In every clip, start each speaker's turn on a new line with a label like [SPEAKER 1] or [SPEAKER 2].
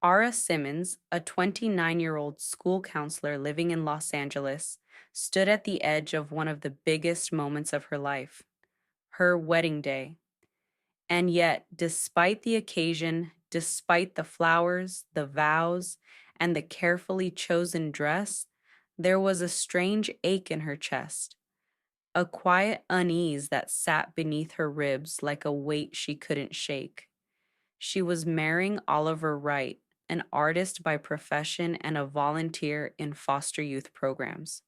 [SPEAKER 1] Ara Simmons, a 29-year-old school counselor living in Los Angeles, stood at the edge of one of the biggest moments of her life, her wedding day. And yet, despite the occasion, despite the flowers, the vows, and the carefully chosen dress, there was a strange ache in her chest, a quiet unease that sat beneath her ribs like a weight she couldn't shake. She was marrying Oliver Wright, an artist by profession and a volunteer in foster youth programs.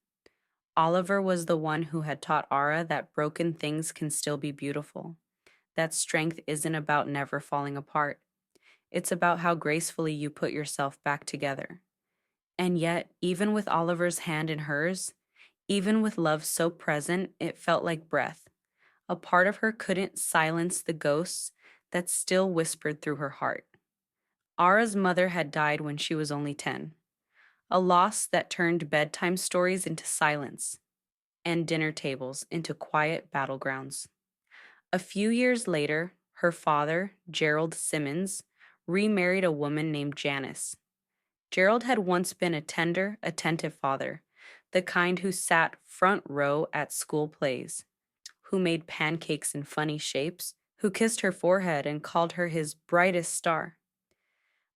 [SPEAKER 1] Oliver was the one who had taught Ara that broken things can still be beautiful, that strength isn't about never falling apart. It's about how gracefully you put yourself back together. And yet, even with Oliver's hand in hers, even with love so present, it felt like breath. A part of her couldn't silence the ghosts that still whispered through her heart. Ara's mother had died when she was only 10, a loss that turned bedtime stories into silence and dinner tables into quiet battlegrounds. A few years later, her father, Gerald Simmons, remarried a woman named Janice. Gerald had once been a tender, attentive father, the kind who sat front row at school plays, who made pancakes in funny shapes, who kissed her forehead and called her his brightest star.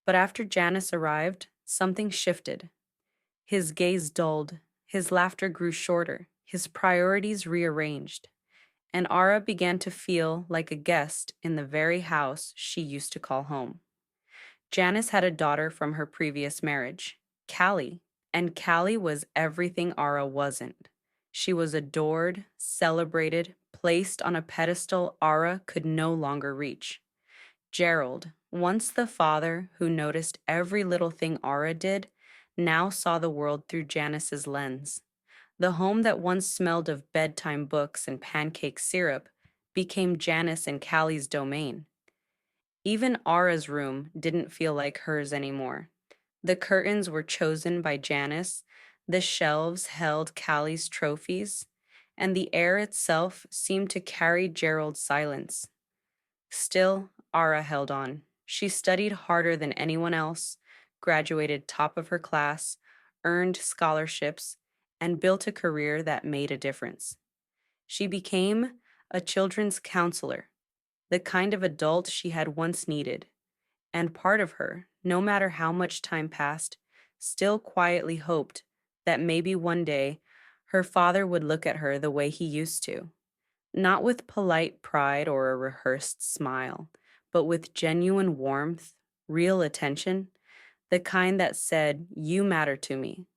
[SPEAKER 1] But after Janice arrived, something shifted. His gaze dulled, his laughter grew shorter, his priorities rearranged, and Ara began to feel like a guest in the very house she used to call home. Janice had a daughter from her previous marriage, Callie, and Callie was everything Ara wasn't. She was adored, celebrated, placed on a pedestal Ara could no longer reach. Gerald, once the father who noticed every little thing Ara did, now saw the world through Janice's lens. The home that once smelled of bedtime books and pancake syrup became Janice and Callie's domain. Even Ara's room didn't feel like hers anymore. The curtains were chosen by Janice, the shelves held Callie's trophies, and the air itself seemed to carry Gerald's silence. Still, Ara held on. She studied harder than anyone else, graduated top of her class, earned scholarships, and built a career that made a difference. She became a children's counselor, the kind of adult she had once needed. And part of her, no matter how much time passed, still quietly hoped that maybe one day her father would look at her the way he used to, not with polite pride or a rehearsed smile, but with genuine warmth, real attention, the kind that said, "You matter to me."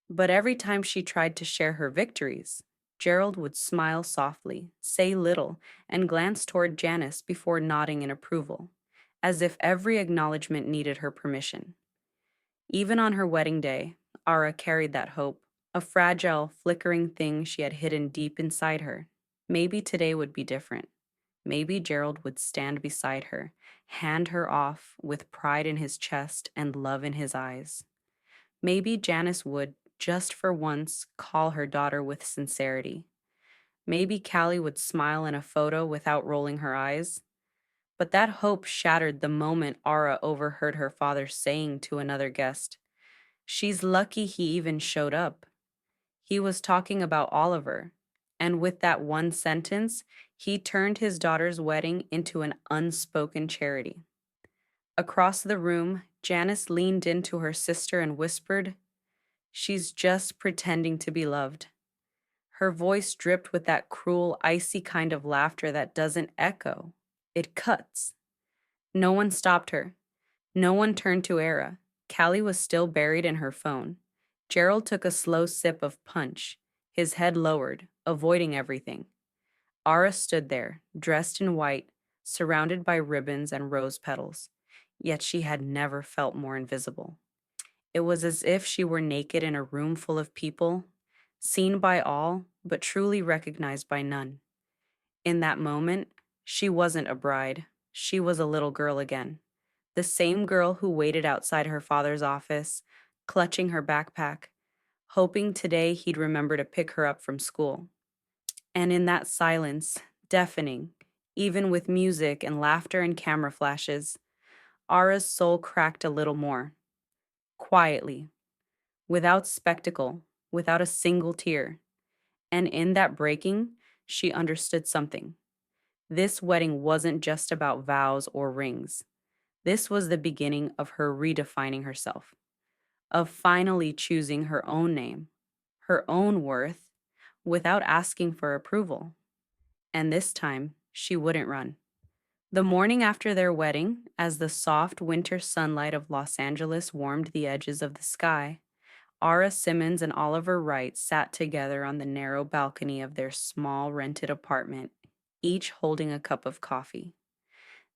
[SPEAKER 1] But every time she tried to share her victories, Gerald would smile softly, say little, and glance toward Janice before nodding in approval, as if every acknowledgement needed her permission. Even on her wedding day, Ara carried that hope, a fragile, flickering thing she had hidden deep inside her. Maybe today would be different. Maybe Gerald would stand beside her, hand her off with pride in his chest and love in his eyes. Maybe Janice would, just for once, call her daughter with sincerity. Maybe Callie would smile in a photo without rolling her eyes. But that hope shattered the moment Ara overheard her father saying to another guest, "She's lucky he even showed up." He was talking about Oliver, and with that one sentence, he turned his daughter's wedding into an unspoken charity. Across the room, Janice leaned into her sister and whispered, "She's just pretending to be loved." Her voice dripped with that cruel, icy kind of laughter that doesn't echo. It cuts. No one stopped her. No one turned to Era. Callie was still buried in her phone. Gerald took a slow sip of punch, his head lowered, avoiding everything. Ara stood there, dressed in white, surrounded by ribbons and rose petals. Yet she had never felt more invisible. It was as if she were naked in a room full of people, seen by all, but truly recognized by none. In that moment, she wasn't a bride. She was a little girl again. The same girl who waited outside her father's office, clutching her backpack, hoping today he'd remember to pick her up from school. And in that silence, deafening, even with music and laughter and camera flashes, Ara's soul cracked a little more, quietly, without spectacle, without a single tear. And in that breaking, she understood something. This wedding wasn't just about vows or rings. This was the beginning of her redefining herself, of finally choosing her own name, her own worth, without asking for approval. And this time, she wouldn't run. The morning after their wedding, as the soft winter sunlight of Los Angeles warmed the edges of the sky, Ara Simmons and Oliver Wright sat together on the narrow balcony of their small rented apartment, each holding a cup of coffee.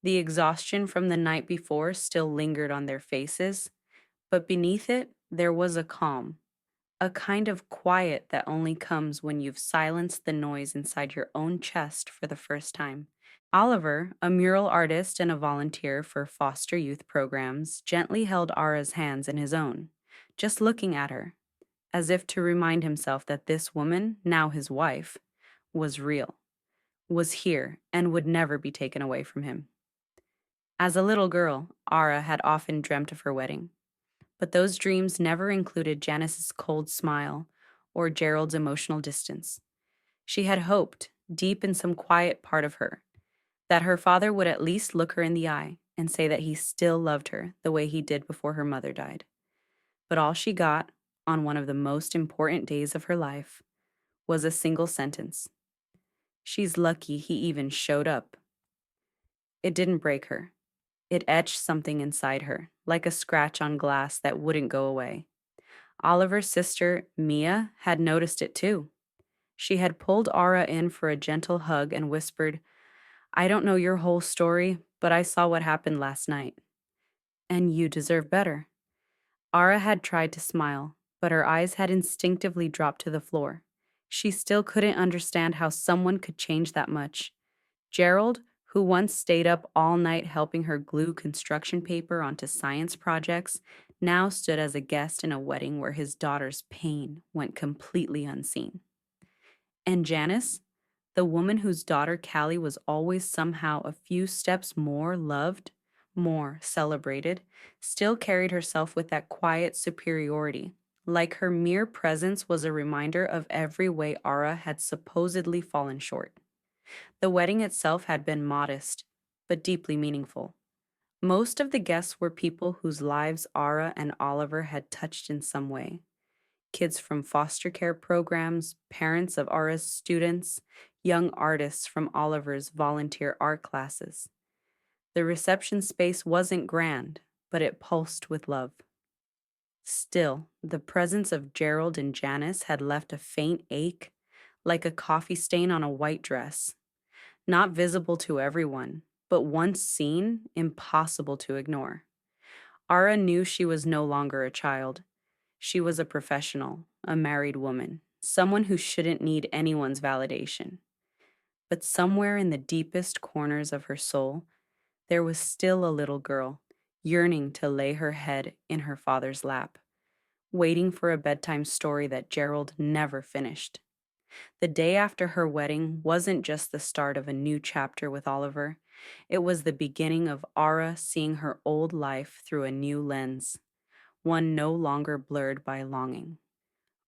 [SPEAKER 1] The exhaustion from the night before still lingered on their faces, but beneath it, there was a calm, a kind of quiet that only comes when you've silenced the noise inside your own chest for the first time. Oliver, a mural artist and a volunteer for foster youth programs, gently held Ara's hands in his own, just looking at her, as if to remind himself that this woman, now his wife, was real, was here, and would never be taken away from him. As a little girl, Ara had often dreamt of her wedding, but those dreams never included Janice's cold smile or Gerald's emotional distance. She had hoped, deep in some quiet part of her, that her father would at least look her in the eye and say that he still loved her the way he did before her mother died. But all she got, on one of the most important days of her life, was a single sentence. She's lucky he even showed up. It didn't break her. It etched something inside her, like a scratch on glass that wouldn't go away. Oliver's sister, Mia, had noticed it too. She had pulled Ara in for a gentle hug and whispered, "I don't know your whole story, but I saw what happened last night. And you deserve better." Ara had tried to smile, but her eyes had instinctively dropped to the floor. She still couldn't understand how someone could change that much. Gerald, who once stayed up all night helping her glue construction paper onto science projects, now stood as a guest in a wedding where his daughter's pain went completely unseen. And Janice, the woman whose daughter Callie was always somehow a few steps more loved, more celebrated, still carried herself with that quiet superiority, like her mere presence was a reminder of every way Ara had supposedly fallen short. The wedding itself had been modest, but deeply meaningful. Most of the guests were people whose lives Ara and Oliver had touched in some way. Kids from foster care programs, parents of Ara's students, young artists from Oliver's volunteer art classes. The reception space wasn't grand, but it pulsed with love. Still, the presence of Gerald and Janice had left a faint ache, like a coffee stain on a white dress. Not visible to everyone, but once seen, impossible to ignore. Ara knew she was no longer a child. She was a professional, a married woman, someone who shouldn't need anyone's validation. But somewhere in the deepest corners of her soul, there was still a little girl, yearning to lay her head in her father's lap, waiting for a bedtime story that Gerald never finished. The day after her wedding wasn't just the start of a new chapter with Oliver, it was the beginning of Ara seeing her old life through a new lens, one no longer blurred by longing.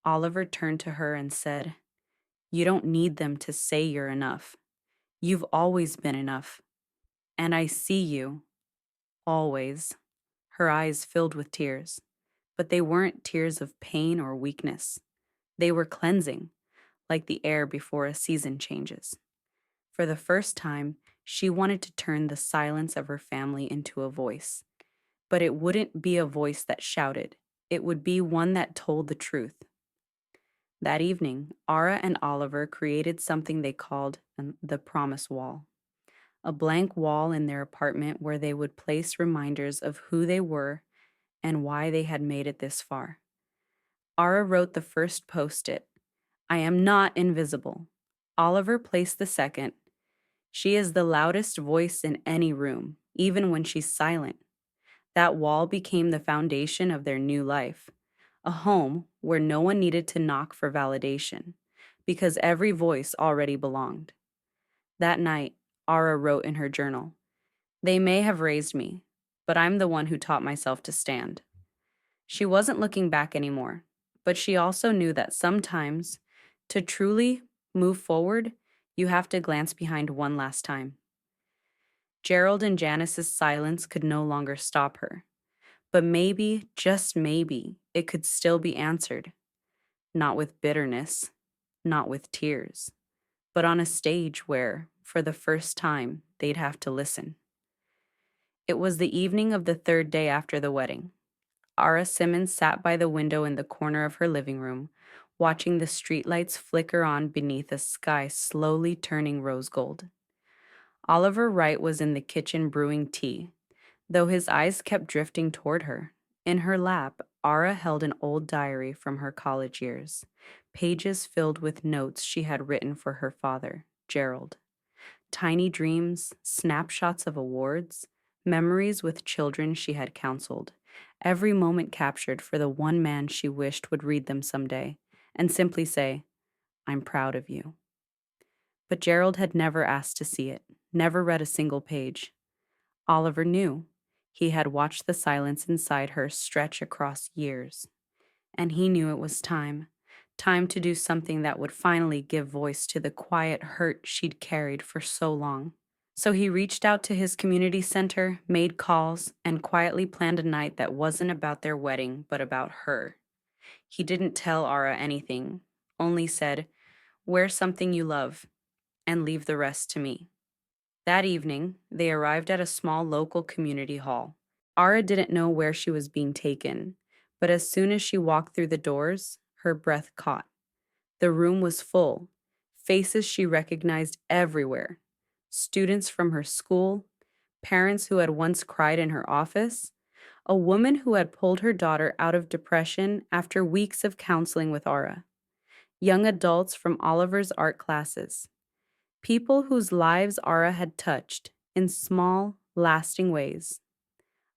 [SPEAKER 1] Oliver turned to her and said, "You don't need them to say you're enough. You've always been enough. And I see you, always." Her eyes filled with tears, but they weren't tears of pain or weakness. They were cleansing, like the air before a season changes. For the first time, she wanted to turn the silence of her family into a voice. But it wouldn't be a voice that shouted. It would be one that told the truth. That evening, Ara and Oliver created something they called the Promise Wall, a blank wall in their apartment where they would place reminders of who they were and why they had made it this far. Ara wrote the first post-it, "I am not invisible." Oliver placed the second, "She is the loudest voice in any room, even when she's silent." That wall became the foundation of their new life, a home where no one needed to knock for validation, because every voice already belonged. That night, Ara wrote in her journal, "They may have raised me, but I'm the one who taught myself to stand. She wasn't looking back anymore, but she also knew that sometimes, to truly move forward, you have to glance behind one last time. Gerald and Janice's silence could no longer stop her, but maybe, just maybe, it could still be answered. Not with bitterness, not with tears, but on a stage where, for the first time, they'd have to listen. It was the evening of the third day after the wedding. Ara Simmons sat by the window in the corner of her living room, watching the streetlights flicker on beneath a sky slowly turning rose gold. Oliver Wright was in the kitchen brewing tea, though his eyes kept drifting toward her. In her lap, Ara held an old diary from her college years, pages filled with notes she had written for her father, Gerald. Tiny dreams, snapshots of awards, memories with children she had counseled, every moment captured for the one man she wished would read them someday and simply say, "I'm proud of you." But Gerald had never asked to see it, never read a single page. Oliver knew. He had watched the silence inside her stretch across years. And he knew it was time. Time to do something that would finally give voice to the quiet hurt she'd carried for so long. So he reached out to his community center, made calls, and quietly planned a night that wasn't about their wedding, but about her. He didn't tell Ara anything, only said, "Wear something you love, and leave the rest to me." That evening, they arrived at a small local community hall. Ara didn't know where she was being taken, but as soon as she walked through the doors, her breath caught. The room was full, faces she recognized everywhere. Students from her school, parents who had once cried in her office, a woman who had pulled her daughter out of depression after weeks of counseling with Ara, young adults from Oliver's art classes, people whose lives Ara had touched in small, lasting ways.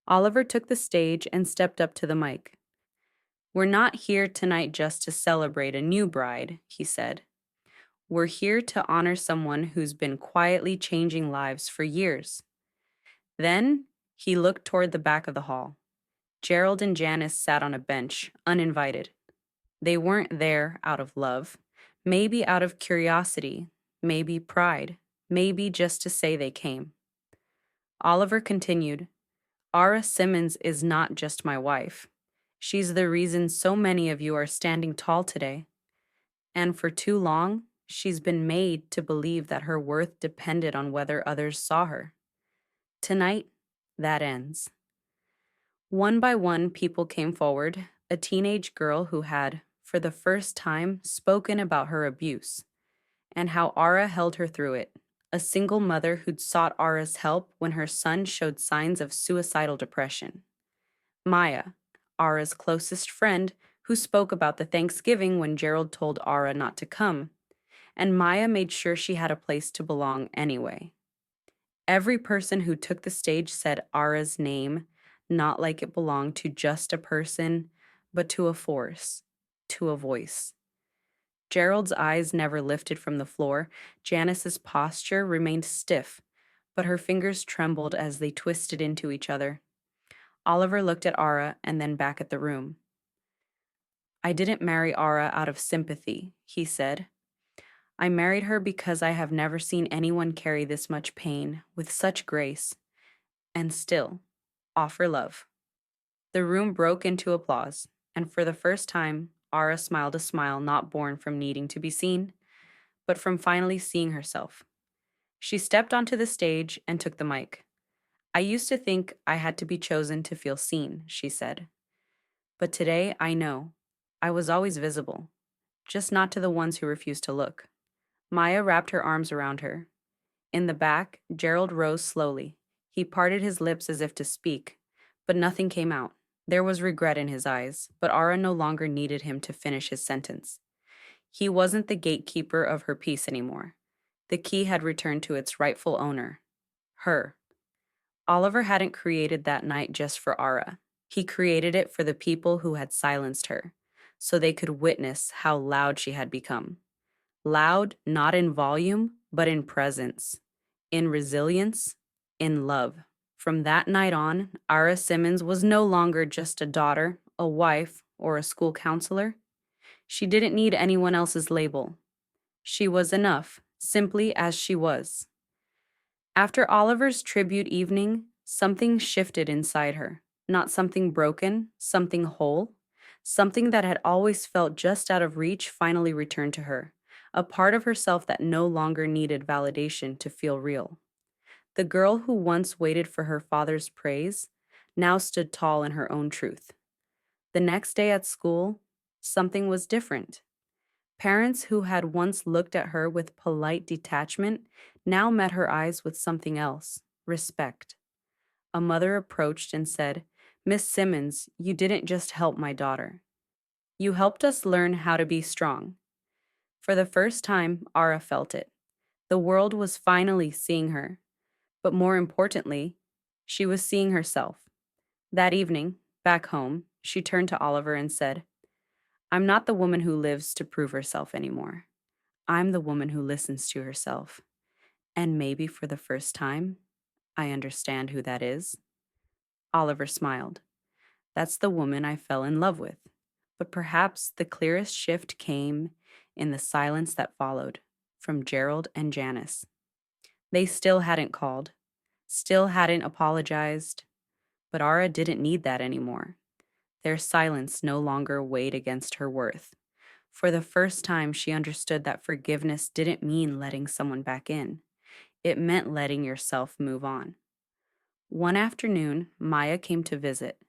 [SPEAKER 1] Oliver took the stage and stepped up to the mic. "We're not here tonight just to celebrate a new bride," he said. "We're here to honor someone who's been quietly changing lives for years." Then he looked toward the back of the hall. Gerald and Janice sat on a bench, uninvited. They weren't there out of love, maybe out of curiosity, maybe pride, maybe just to say they came. Oliver continued, "Ara Simmons is not just my wife. She's the reason so many of you are standing tall today. And for too long, she's been made to believe that her worth depended on whether others saw her. Tonight, that ends." One by one, people came forward, a teenage girl who had, for the first time, spoken about her abuse and how Ara held her through it, a single mother who'd sought Ara's help when her son showed signs of suicidal depression. Maya, Ara's closest friend, who spoke about the Thanksgiving when Gerald told Ara not to come, and Maya made sure she had a place to belong anyway. Every person who took the stage said Ara's name, not like it belonged to just a person, but to a force, to a voice. Gerald's eyes never lifted from the floor. Janice's posture remained stiff, but her fingers trembled as they twisted into each other. Oliver looked at Ara and then back at the room. "I didn't marry Ara out of sympathy," he said. "I married her because I have never seen anyone carry this much pain with such grace and still offer love." The room broke into applause, and for the first time, Ara smiled a smile not born from needing to be seen, but from finally seeing herself. She stepped onto the stage and took the mic. "I used to think I had to be chosen to feel seen," she said. "But today I know. I was always visible, just not to the ones who refused to look." Maya wrapped her arms around her. In the back, Gerald rose slowly. He parted his lips as if to speak, but nothing came out. There was regret in his eyes, but Ara no longer needed him to finish his sentence. He wasn't the gatekeeper of her peace anymore. The key had returned to its rightful owner, her. Oliver hadn't created that night just for Ara. He created it for the people who had silenced her, so they could witness how loud she had become. Loud, not in volume, but in presence, in resilience, in love, From that night on, Ara Simmons was no longer just a daughter, a wife, or a school counselor. She didn't need anyone else's label. She was enough, simply as she was. After Oliver's tribute evening, something shifted inside her. Not something broken, something whole. Something that had always felt just out of reach finally returned to her. A part of herself that no longer needed validation to feel real. The girl who once waited for her father's praise now stood tall in her own truth. The next day at school, something was different. Parents who had once looked at her with polite detachment now met her eyes with something else: respect. A mother approached and said, "Miss Simmons, you didn't just help my daughter. You helped us learn how to be strong." For the first time, Ara felt it. The world was finally seeing her. But more importantly, she was seeing herself. That evening, back home, she turned to Oliver and said, "I'm not the woman who lives to prove herself anymore. I'm the woman who listens to herself. And maybe for the first time, I understand who that is." Oliver smiled. "That's the woman I fell in love with." But perhaps the clearest shift came in the silence that followed from Gerald and Janice. They still hadn't called, still hadn't apologized, but Ara didn't need that anymore. Their silence no longer weighed against her worth. For the first time, she understood that forgiveness didn't mean letting someone back in. It meant letting yourself move on. One afternoon, Maya came to visit.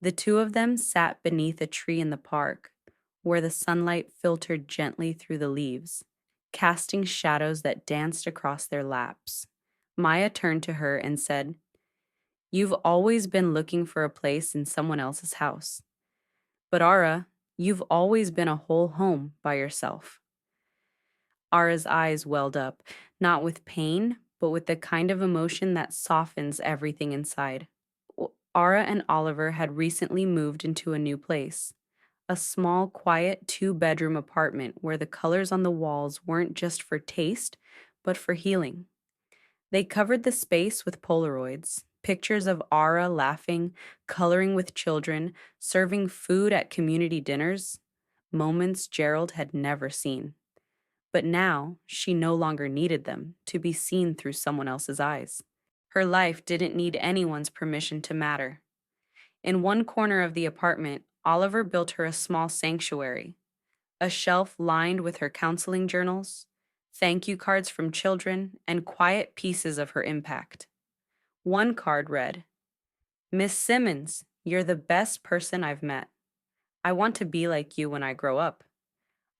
[SPEAKER 1] The two of them sat beneath a tree in the park, where the sunlight filtered gently through the leaves, casting shadows that danced across their laps. Maya turned to her and said, "You've always been looking for a place in someone else's house. But Ara, you've always been a whole home by yourself." Ara's eyes welled up, not with pain, but with the kind of emotion that softens everything inside. Ara and Oliver had recently moved into a new place, a small, quiet two-bedroom apartment where the colors on the walls weren't just for taste, but for healing. They covered the space with Polaroids, pictures of Ara laughing, coloring with children, serving food at community dinners, moments Gerald had never seen. But now, she no longer needed them to be seen through someone else's eyes. Her life didn't need anyone's permission to matter. In one corner of the apartment, Oliver built her a small sanctuary, a shelf lined with her counseling journals, thank you cards from children, and quiet pieces of her impact. One card read, "Miss Simmons, you're the best person I've met. I want to be like you when I grow up."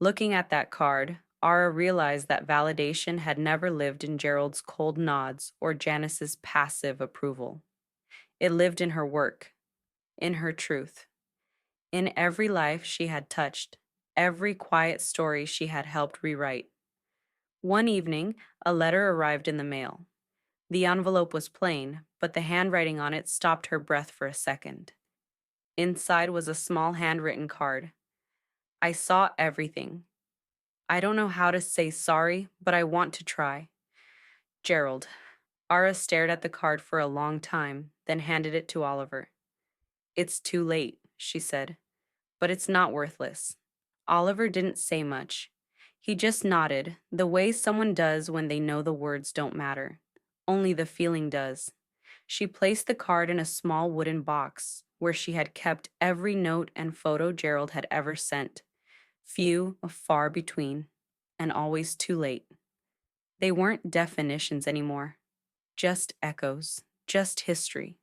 [SPEAKER 1] Looking at that card, Ara realized that validation had never lived in Gerald's cold nods or Janice's passive approval. It lived in her work, in her truth, in every life she had touched, every quiet story she had helped rewrite. One evening, a letter arrived in the mail. The envelope was plain, but the handwriting on it stopped her breath for a second. Inside was a small handwritten card. "I saw everything. I don't know how to say sorry, but I want to try. Gerald." Ara stared at the card for a long time, then handed it to Oliver. "It's too late," she said, "but it's not worthless." Oliver didn't say much. He just nodded, the way someone does when they know the words don't matter. Only the feeling does. She placed the card in a small wooden box where she had kept every note and photo Gerald had ever sent. Few, far between, and always too late. They weren't definitions anymore, just echoes, just history.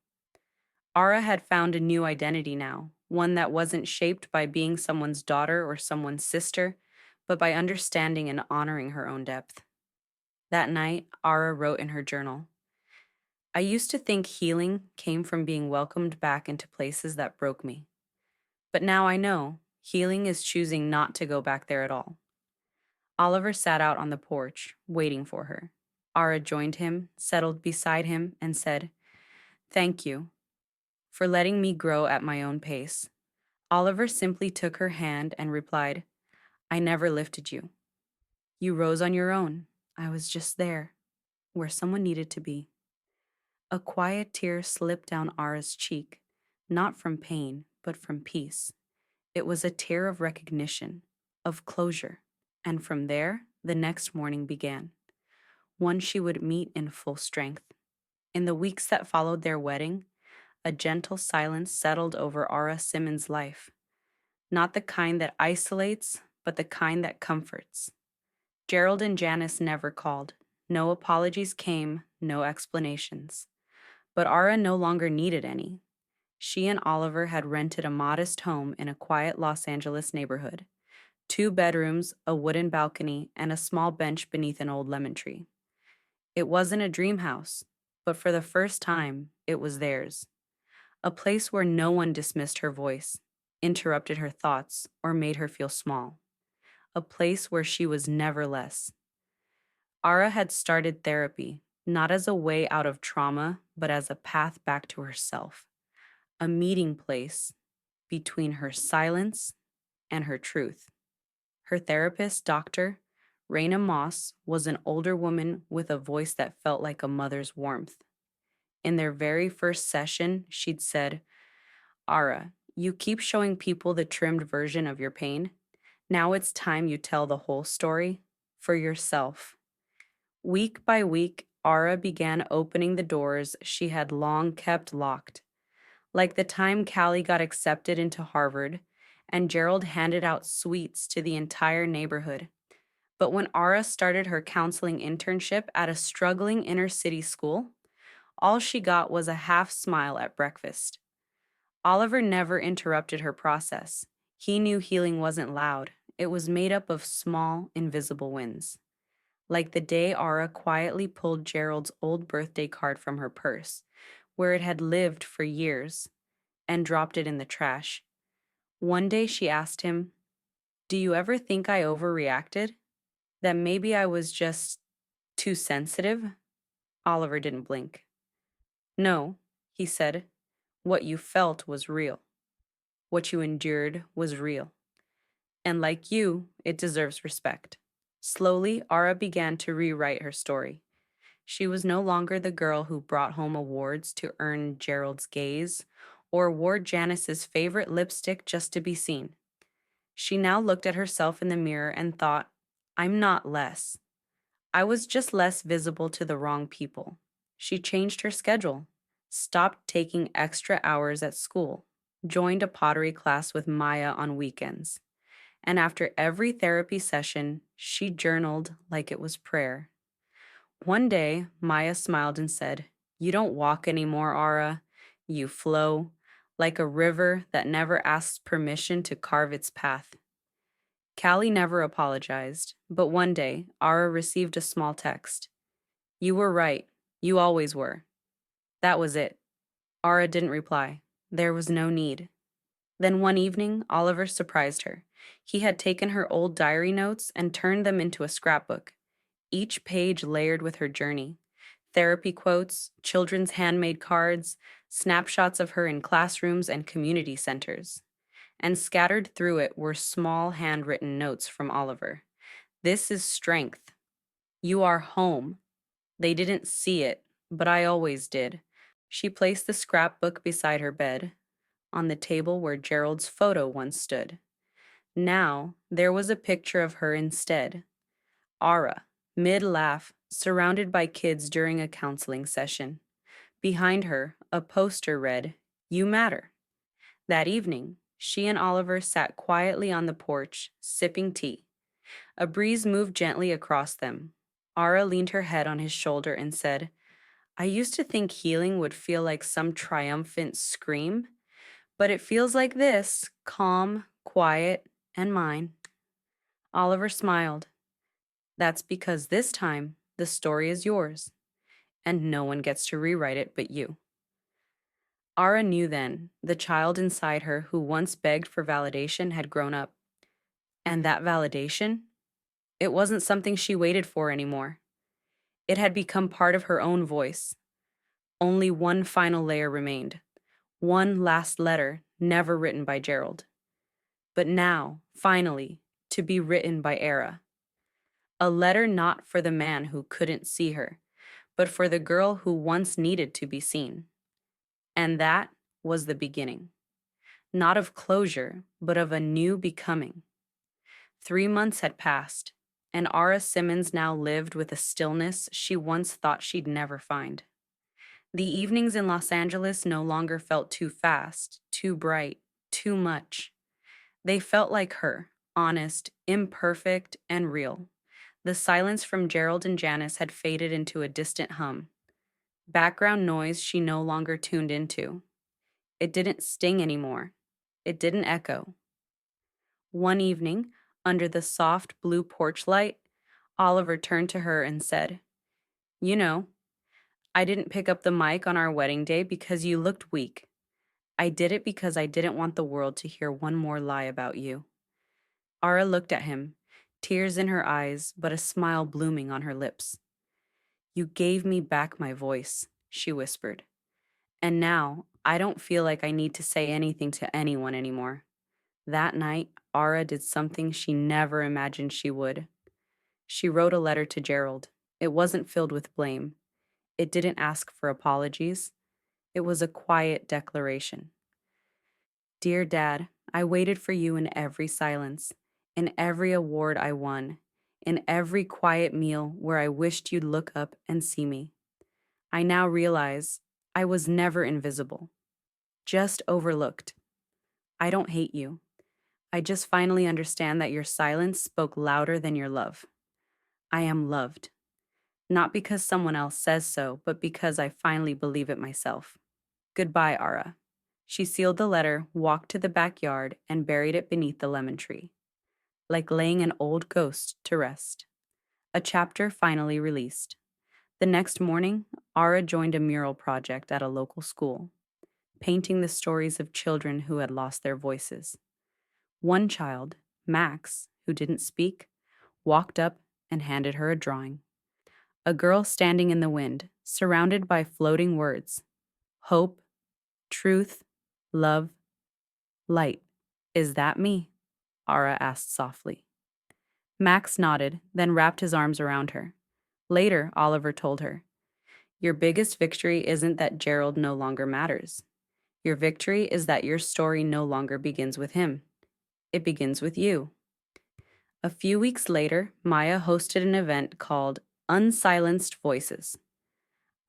[SPEAKER 1] Ara had found a new identity now, one that wasn't shaped by being someone's daughter or someone's sister, but by understanding and honoring her own depth. That night, Ara wrote in her journal, "I used to think healing came from being welcomed back into places that broke me. But now I know healing is choosing not to go back there at all." Oliver sat out on the porch, waiting for her. Ara joined him, settled beside him, and said, "Thank you for letting me grow at my own pace." Oliver simply took her hand and replied, "I never lifted you. You rose on your own. I was just there, where someone needed to be." A quiet tear slipped down Ara's cheek, not from pain, but from peace. It was a tear of recognition, of closure. And from there, the next morning began, one she would meet in full strength. In the weeks that followed their wedding, a gentle silence settled over Ara Simmons' life, not the kind that isolates, but the kind that comforts. Gerald and Janice never called. No apologies came, no explanations. But Ara no longer needed any. She and Oliver had rented a modest home in a quiet Los Angeles neighborhood, 2 bedrooms, a wooden balcony, and a small bench beneath an old lemon tree. It wasn't a dream house, but for the first time, it was theirs. A place where no one dismissed her voice, interrupted her thoughts, or made her feel small. A place where she was never less. Ara had started therapy, not as a way out of trauma, but as a path back to herself, a meeting place between her silence and her truth. Her therapist, Dr. Raina Moss, was an older woman with a voice that felt like a mother's warmth. In their very first session, she'd said, "Ara, you keep showing people the trimmed version of your pain. Now it's time you tell the whole story for yourself." Week by week, Ara began opening the doors she had long kept locked, like the time Callie got accepted into Harvard and Gerald handed out sweets to the entire neighborhood. But when Ara started her counseling internship at a struggling inner city school, all she got was a half smile at breakfast. Oliver never interrupted her process. He knew healing wasn't loud, it was made up of small, invisible wins. Like the day Ara quietly pulled Gerald's old birthday card from her purse, where it had lived for years, and dropped it in the trash. One day she asked him, "Do you ever think I overreacted? That maybe I was just too sensitive?" Oliver didn't blink. "No," he said. "What you felt was real. What you endured was real. And like you, it deserves respect." Slowly, Ara began to rewrite her story. She was no longer the girl who brought home awards to earn Gerald's gaze or wore Janice's favorite lipstick just to be seen. She now looked at herself in the mirror and thought, "I'm not less. I was just less visible to the wrong people." She changed her schedule, stopped taking extra hours at school, joined a pottery class with Maya on weekends. And after every therapy session, she journaled like it was prayer. One day, Maya smiled and said, "You don't walk anymore, Ara. You flow, like a river that never asks permission to carve its path." Callie never apologized, but one day, Ara received a small text. "You were right. You always were." That was it. Ara didn't reply. There was no need. Then one evening, Oliver surprised her. He had taken her old diary notes and turned them into a scrapbook, each page layered with her journey. Therapy quotes, children's handmade cards, snapshots of her in classrooms and community centers. And scattered through it were small handwritten notes from Oliver. "This is strength. You are home." They didn't see it, but I always did. She placed the scrapbook beside her bed, on the table where Gerald's photo once stood. Now, there was a picture of her instead. Ara, mid-laugh, surrounded by kids during a counseling session. Behind her, a poster read, "You matter." That evening, she and Oliver sat quietly on the porch, sipping tea. A breeze moved gently across them. Ara leaned her head on his shoulder and said, "I used to think healing would feel like some triumphant scream, but it feels like this, calm, quiet, and mine." Oliver smiled. "That's because this time, the story is yours, and no one gets to rewrite it but you." Ara knew then, the child inside her who once begged for validation had grown up. And that validation? It wasn't something she waited for anymore. It had become part of her own voice. Only one final layer remained. One last letter, never written by Gerald. But now, finally, to be written by Ara. A letter not for the man who couldn't see her, but for the girl who once needed to be seen. And that was the beginning, not of closure, but of a new becoming. 3 months had passed, and Ara Simmons now lived with a stillness she once thought she'd never find. The evenings in Los Angeles no longer felt too fast, too bright, too much. They felt like her, honest, imperfect, and real. The silence from Gerald and Janice had faded into a distant hum, background noise she no longer tuned into. It didn't sting anymore. It didn't echo. One evening, under the soft blue porch light, Oliver turned to her and said, "You know, I didn't pick up the mic on our wedding day because you looked weak. I did it because I didn't want the world to hear one more lie about you." Ara looked at him, tears in her eyes, but a smile blooming on her lips. "You gave me back my voice," she whispered. "And now I don't feel like I need to say anything to anyone anymore." That night, Ara did something she never imagined she would. She wrote a letter to Gerald. It wasn't filled with blame. It didn't ask for apologies. It was a quiet declaration. "Dear Dad, I waited for you in every silence, in every award I won, in every quiet meal where I wished you'd look up and see me. I now realize I was never invisible, just overlooked. I don't hate you. I just finally understand that your silence spoke louder than your love. I am loved, not because someone else says so, but because I finally believe it myself. Goodbye, Ara." She sealed the letter, walked to the backyard, and buried it beneath the lemon tree, like laying an old ghost to rest. A chapter finally released. The next morning, Ara joined a mural project at a local school, painting the stories of children who had lost their voices. One child, Max, who didn't speak, walked up and handed her a drawing. A girl standing in the wind, surrounded by floating words. Hope, truth, love, light. "Is that me?" Ara asked softly. Max nodded, then wrapped his arms around her. Later, Oliver told her, "Your biggest victory isn't that Gerald no longer matters. Your victory is that your story no longer begins with him. It begins with you." A few weeks later, Maya hosted an event called Unsilenced Voices.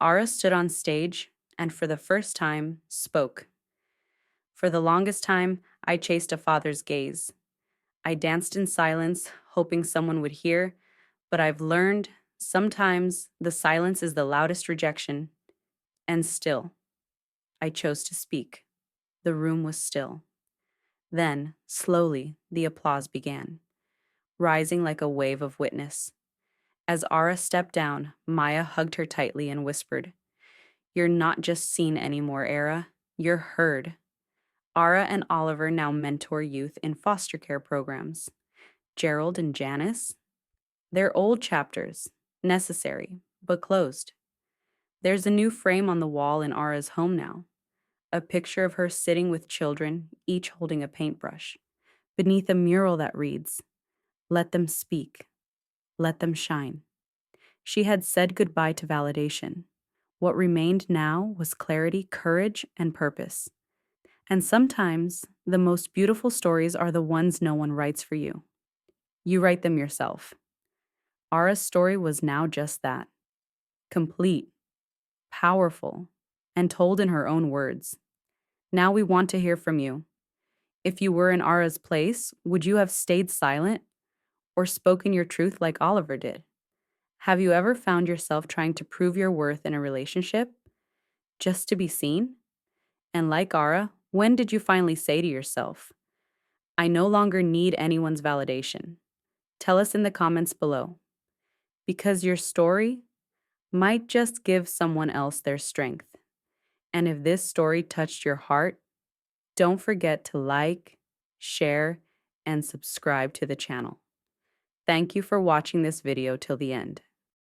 [SPEAKER 1] Ara stood on stage and, for the first time, spoke. "For the longest time, I chased a father's gaze. I danced in silence, hoping someone would hear, but I've learned sometimes the silence is the loudest rejection. And still, I chose to speak." The room was still. Then, slowly, the applause began, rising like a wave of witness. As Ara stepped down, Maya hugged her tightly and whispered, "You're not just seen anymore, Ara. You're heard." Ara and Oliver now mentor youth in foster care programs. Gerald and Janice? They're old chapters, necessary, but closed. There's a new frame on the wall in Ara's home now. A picture of her sitting with children, each holding a paintbrush, beneath a mural that reads, "Let them speak. Let them shine." She had said goodbye to validation. What remained now was clarity, courage, and purpose. And sometimes, the most beautiful stories are the ones no one writes for you. You write them yourself. Ara's story was now just that. Complete, powerful, and told in her own words. Now we want to hear from you. If you were in Ara's place, would you have stayed silent or spoken your truth like Oliver did? Have you ever found yourself trying to prove your worth in a relationship just to be seen? And like Ara, when did you finally say to yourself, "I no longer need anyone's validation"? Tell us in the comments below. Because your story might just give someone else their strength. And if this story touched your heart, don't forget to like, share, and subscribe to the channel. Thank you for watching this video till the end.